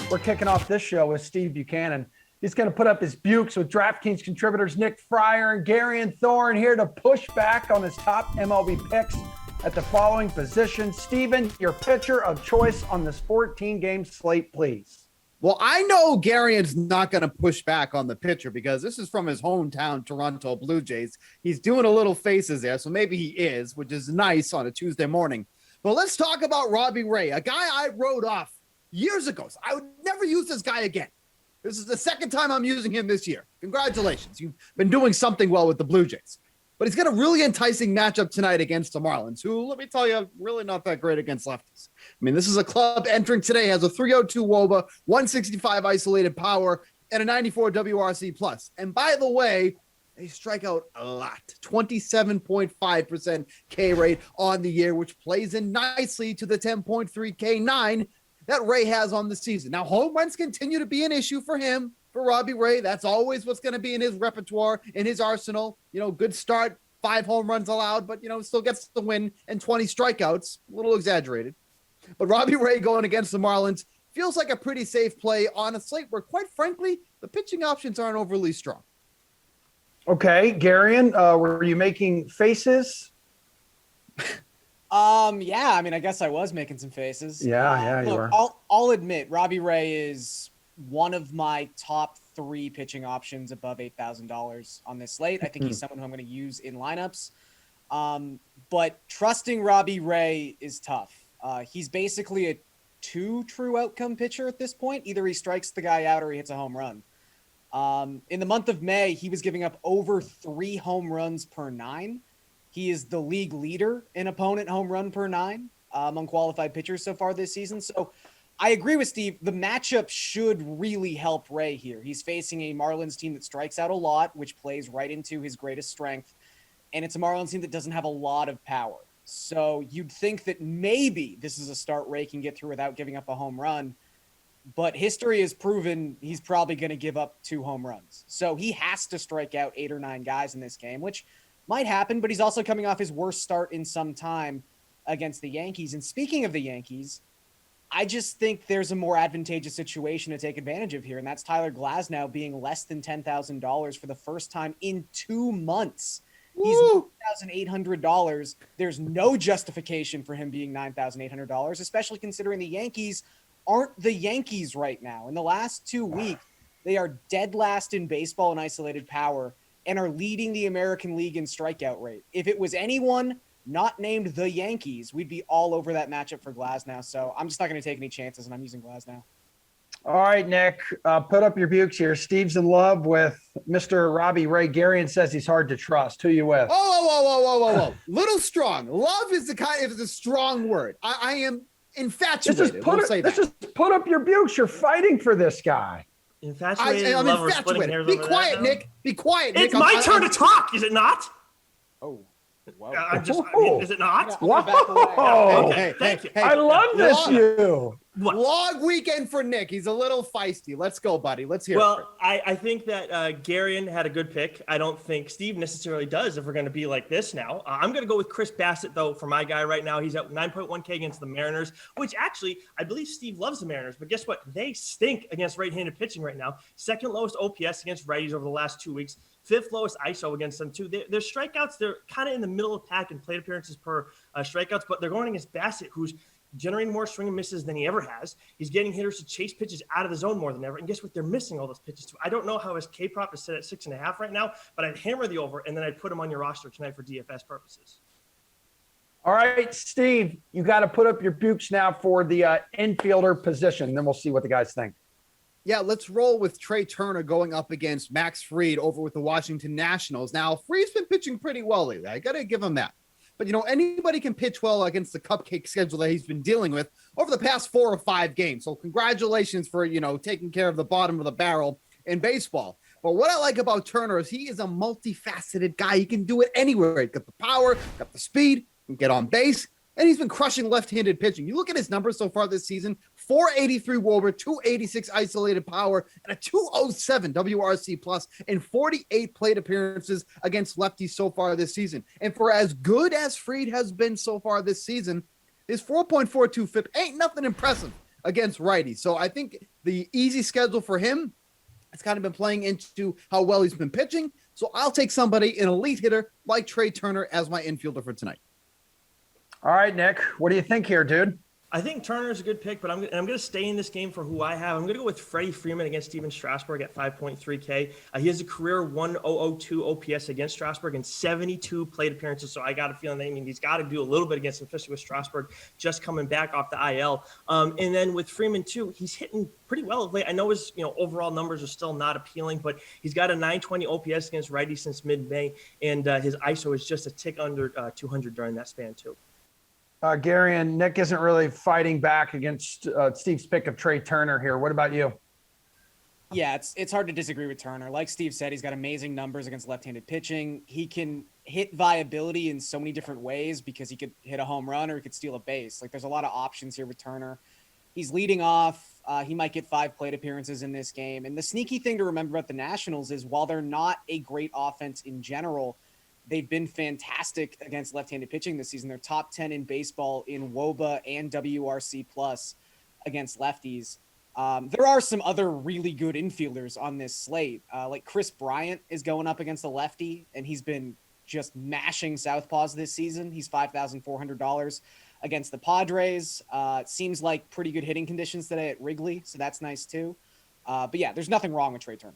We're kicking off this show with Steve Buchanan. He's going to put up his Buchs with DraftKings contributors Nick Friar and Garion Thorne here to push back on his top MLB picks at the following position. Steven, your pitcher of choice on this 14-game slate, please. Well, I know Garion's not going to push back on the pitcher because this is from his hometown, Toronto Blue Jays. He's doing a little faces there, so maybe he is, which is nice on a Tuesday morning. But let's talk about Robbie Ray, a guy I wrote off years ago. So I would never use this guy again. This is the second time I'm using him this year. Congratulations. You've been doing something well with the Blue Jays. But he's got a really enticing matchup tonight against the Marlins, who, let me tell you, really not that great against lefties. I mean, this is a club entering today, has a 302 WOBA, 165 isolated power, and a 94 WRC plus. And by the way, they strike out a lot. 27.5% K rate on the year, which plays in nicely to the 10.3 K9 that Ray has on the season. Now, home runs continue to be an issue for him, for Robbie Ray. That's always what's going to be in his repertoire, in his arsenal. You know, good start, 5 home runs allowed, but, you know, still gets the win and 20 strikeouts. A little exaggerated. But Robbie Ray going against the Marlins feels like a pretty safe play on a slate where, quite frankly, the pitching options aren't overly strong. Okay, Garion, were you making faces? Yeah, I mean, I guess I was making some faces. Yeah, you look, were. I'll admit, Robbie Ray is one of my top 3 pitching options above $8,000 on this slate. I think he's someone who I'm going to use in lineups. But trusting Robbie Ray is tough. He's basically a 2 true outcome pitcher at this point. Either he strikes the guy out or he hits a home run. In the month of May, he was giving up over 3 home runs per 9. He is the league leader in opponent home run per 9 among qualified pitchers so far this season. So I agree with Steve. The matchup should really help Ray here. He's facing a Marlins team that strikes out a lot, which plays right into his greatest strength. And it's a Marlins team that doesn't have a lot of power. So you'd think that maybe this is a start Ray can get through without giving up a home run. But history has proven he's probably going to give up 2 home runs. So he has to strike out 8 or 9 guys in this game, which might happen, but he's also coming off his worst start in some time against the Yankees. And speaking of the Yankees, I just think there's a more advantageous situation to take advantage of here, and that's Tyler Glasnow being less than $10,000 for the first time in 2 months. He's $9,800. There's no justification for him being $9,800, especially considering the Yankees aren't the Yankees right now. In the last 2 weeks, they are dead last in baseball in isolated power and are leading the American League in strikeout rate. If it was anyone not named the Yankees, we'd be all over that matchup for Glasnow. So I'm just not going to take any chances, and I'm using Glasnow. All right, Nick, put up your Buchs here. Steve's in love with Mr. Robbie Ray. Garion says he's hard to trust. Who you with? Whoa. Little strong. Love is a strong word. I am infatuated. Just put up your Buchs. You're fighting for this guy. Infatuated. I'm infatuated. Be quiet, Nick. Be quiet, Nick. It's my turn to talk, is it not? Oh, wow. Is it not? Wow. Okay, thank you. I love this, you. What? Long weekend for Nick. He's a little feisty. Let's go, buddy. Let's hear it. Well, I think that Garion had a good pick. I don't think Steve necessarily does if we're going to be like this now. I'm going to go with Chris Bassett, though, for my guy right now. He's at 9.1K against the Mariners, which actually, I believe Steve loves the Mariners. But guess what? They stink against right-handed pitching right now. Second lowest OPS against righties over the last 2 weeks. 5th lowest ISO against them, too. Their strikeouts, they're kind of in the middle of the pack in plate appearances per strikeouts, but they're going against Bassett, who's generating more swing and misses than he ever has. He's getting hitters to chase pitches out of the zone more than ever. And guess what? They're missing all those pitches too. I don't know how his K prop is set at 6.5 right now, but I'd hammer the over and then I'd put him on your roster tonight for DFS purposes. All right, Steve, you got to put up your Buchs now for the infielder position. Then we'll see what the guys think. Yeah, let's roll with Trea Turner going up against Max Fried over with the Washington Nationals. Now, Fried's been pitching pretty well lately. I got to give him that. But, you know, anybody can pitch well against the cupcake schedule that he's been dealing with over the past 4 or 5 games. So congratulations for, you know, taking care of the bottom of the barrel in baseball. But what I like about Turner is he is a multifaceted guy. He can do it anywhere. He's got the power, got the speed, can get on base, and he's been crushing left-handed pitching. You look at his numbers so far this season, 483 WOBA, 286 isolated power, and a 207 WRC plus in 48 plate appearances against lefties so far this season. And for as good as Fried has been so far this season, his 4.42 FIP ain't nothing impressive against righties. So I think the easy schedule for him has kind of been playing into how well he's been pitching. So I'll take somebody, an elite hitter like Trea Turner, as my infielder for tonight. All right, Nick, what do you think here, dude? I think Turner's a good pick, but I'm going to stay in this game for who I have. I'm going to go with Freddie Freeman against Steven Strasburg at 5.3K. He has a career 1.002 OPS against Strasburg and 72 plate appearances. So I got a feeling that, he's got to do a little bit against him, especially with Strasburg just coming back off the IL. And then with Freeman too, he's hitting pretty well of late. I know his overall numbers are still not appealing, but he's got a 920 OPS against righties since mid-May, and his ISO is just a tick under 200 during that span too. Garion, Nick isn't really fighting back against Steve's pick of Trea Turner here. What about you? Yeah, it's hard to disagree with Turner. Like Steve said, he's got amazing numbers against left-handed pitching. He can hit viability in so many different ways because he could hit a home run or he could steal a base. Like, there's a lot of options here with Turner. He's leading off. He might get 5 plate appearances in this game. And the sneaky thing to remember about the Nationals is while they're not a great offense in general, they've been fantastic against left-handed pitching this season. They're top 10 in baseball in WOBA and WRC plus against lefties. There are some other really good infielders on this slate. Like Chris Bryant is going up against a lefty, and he's been just mashing southpaws this season. He's $5,400 against the Padres. It seems like pretty good hitting conditions today at Wrigley, so that's nice too. But yeah, there's nothing wrong with Trea Turner.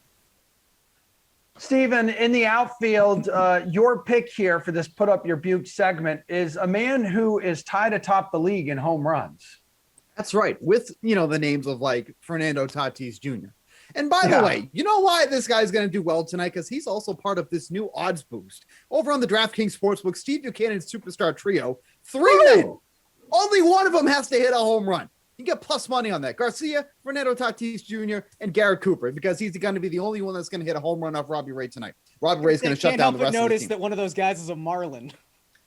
Steven, in the outfield, your pick here for this Put Up Your Buch segment is a man who is tied atop the league in home runs. That's right. With, the names of like Fernando Tatis Jr. And by the way, you know why this guy's going to do well tonight? Because he's also part of this new odds boost. Over on the DraftKings Sportsbook, Steve Buchanan's superstar trio, 3 men. Only one of them has to hit a home run. You get plus money on that. Garcia, Fernando Tatis Jr., and Garrett Cooper, because he's going to be the only one that's going to hit a home run off Robbie Ray tonight. Robbie Ray's going to shut down the rest of the team. Notice that one of those guys is a Marlin.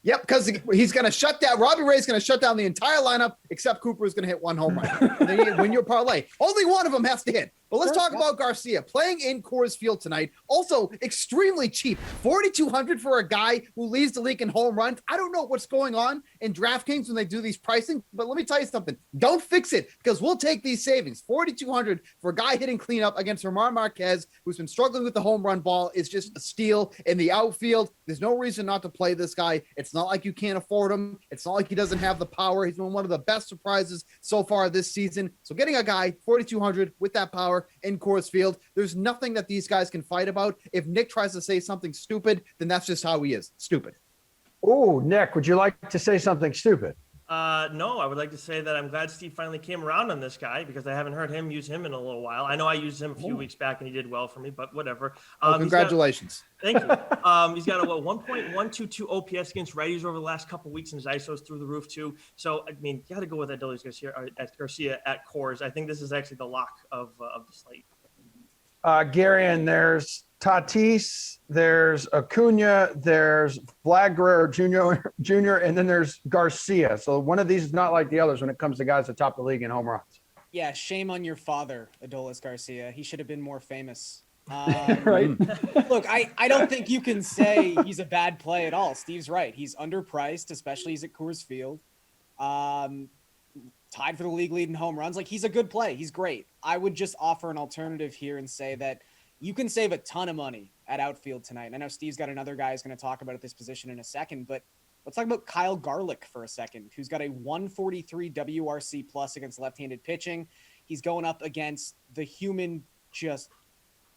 Yep, because he's going to shut down. Robbie Ray's going to shut down the entire lineup, except Cooper is going to hit 1 home run. And then you win your parlay. Only one of them has to hit. But let's talk about Garcia playing in Coors Field tonight. Also extremely cheap, $4,200 for a guy who leads the league in home runs. I don't know what's going on in DraftKings when they do these pricing, but let me tell you something. Don't fix it, because we'll take these savings. $4,200 for a guy hitting cleanup against Ramon Marquez, who's been struggling with the home run ball, is just a steal in the outfield. There's no reason not to play this guy. It's not like you can't afford him. It's not like he doesn't have the power. He's been one of the best surprises so far this season. So getting a guy $4,200 with that power in Coors Field, there's nothing that these guys can fight about. If Nick tries to say something stupid, then that's just how he is. Stupid. Oh, Nick, would you like to say something stupid? No, I would like to say that I'm glad Steve finally came around on this guy, because I haven't heard him use him in a little while. I know I used him a few weeks back and he did well for me, but whatever. Congratulations. Thank you. He's got a 1.122 OPS against righties over the last couple of weeks, and his ISO's through the roof too. So, you got to go with Adolis Garcia at Coors. I think this is actually the lock of the slate. Garion, there's Tatis, there's Acuna, there's Vlad Guerrero Jr., and then there's Garcia. So one of these is not like the others when it comes to guys atop the league in home runs. Yeah, shame on your father, Adolis Garcia. He should have been more famous. Right? Look, I don't think you can say he's a bad play at all. Steve's right. He's underpriced, especially he's at Coors Field. Tied for the league lead in home runs. Like, he's a good play. He's great. I would just offer an alternative here and say that you can save a ton of money at outfield tonight. And I know Steve's got another guy who's going to talk about at this position in a second, but let's talk about Kyle Garlick for a second, who's got a 143 WRC plus against left-handed pitching. He's going up against the human just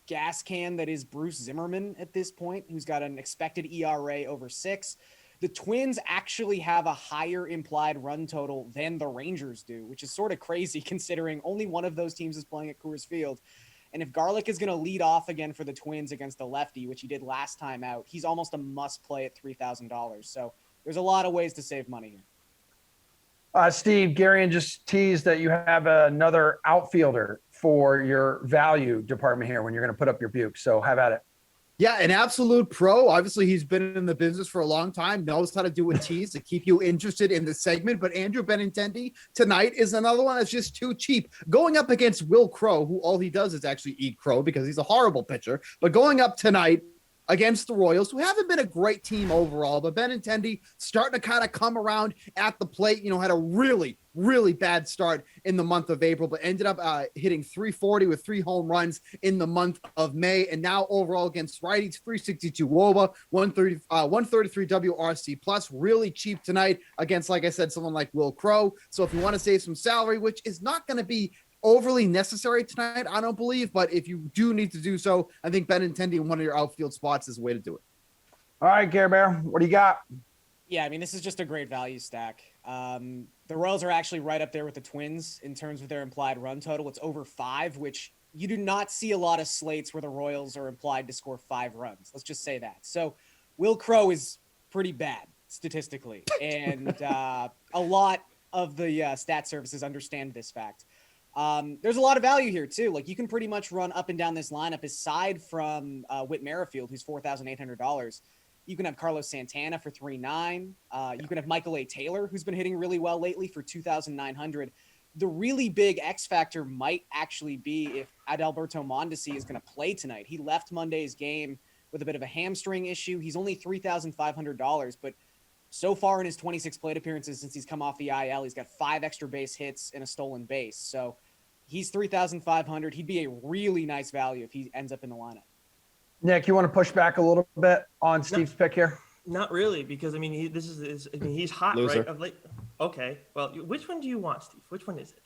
gas can that is Bruce Zimmerman at this point, who's got an expected ERA over 6. The Twins actually have a higher implied run total than the Rangers do, which is sort of crazy considering only one of those teams is playing at Coors Field. And if Garlick is going to lead off again for the Twins against the lefty, which he did last time out, he's almost a must play at $3,000. So there's a lot of ways to save money here. Steve, Garion just teased that you have another outfielder for your value department here when you're going to put up your Buch. So have at it. Yeah, an absolute pro. Obviously, he's been in the business for a long time, knows how to do a tease to keep you interested in the segment. But Andrew Benintendi tonight is another one that's just too cheap. Going up against Will Crow, who all he does is actually eat crow because he's a horrible pitcher. But going up tonight against the Royals, who haven't been a great team overall, but Benintendi starting to kind of come around at the plate. Had a really, really bad start in the month of April, but ended up hitting 340 with 3 home runs in the month of May. And now overall against righties, 362 WOBA, 133 WRC plus, really cheap tonight against, like I said, someone like Will Crow. So if you want to save some salary, which is not going to be overly necessary tonight, I don't believe, but if you do need to do so, I think Benintendi in one of your outfield spots is the way to do it. All right, Gare Bear, what do you got? Yeah, I mean, this is just a great value stack. The Royals are actually right up there with the Twins in terms of their implied run total. It's over 5, which you do not see a lot of slates where the Royals are implied to score 5 runs. Let's just say that. So Will Crow is pretty bad statistically, and a lot of the stat services understand this fact. There's a lot of value here too. Like, you can pretty much run up and down this lineup aside from Whit Merrifield, who's $4,800. You can have Carlos Santana for $3,900. You can have Michael A. Taylor, who's been hitting really well lately, for $2,900. The really big X factor might actually be if Adalberto Mondesi is going to play tonight. He left Monday's game with a bit of a hamstring issue. He's only $3,500, but so far in his 26 plate appearances since he's come off the IL, he's got 5 extra base hits and a stolen base. So he's $3,500. He'd be a really nice value if he ends up in the lineup. Nick, you want to push back a little bit on Steve's pick here? Not really, because I mean, he's hot, Loser. right? Of late. Okay, well, which one do you want, Steve? Which one is it?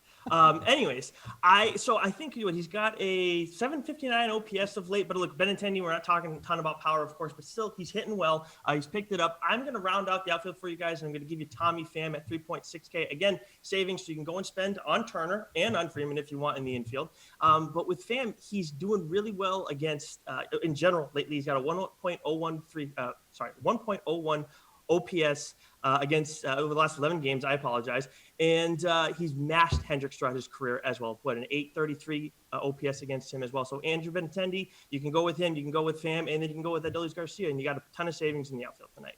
Anyways, I think he's got a 759 OPS of late, but look, Benintendi, we're not talking a ton about power, of course, but still, he's hitting well. He's picked it up. I'm going to round out the outfield for you guys, and I'm going to give you Tommy Pham at 3.6K. Again, savings, so you can go and spend on Turner and on Freeman if you want in the infield. But with Pham, he's doing really well against, in general, lately. He's got a 1.01 OPS against over the last 11 games. I apologize. And he's mashed Hendricks throughout his career as well. An 833 OPS against him as well. So Andrew Benintendi, you can go with him, you can go with Pham, and then you can go with Adolis Garcia, and you got a ton of savings in the outfield tonight.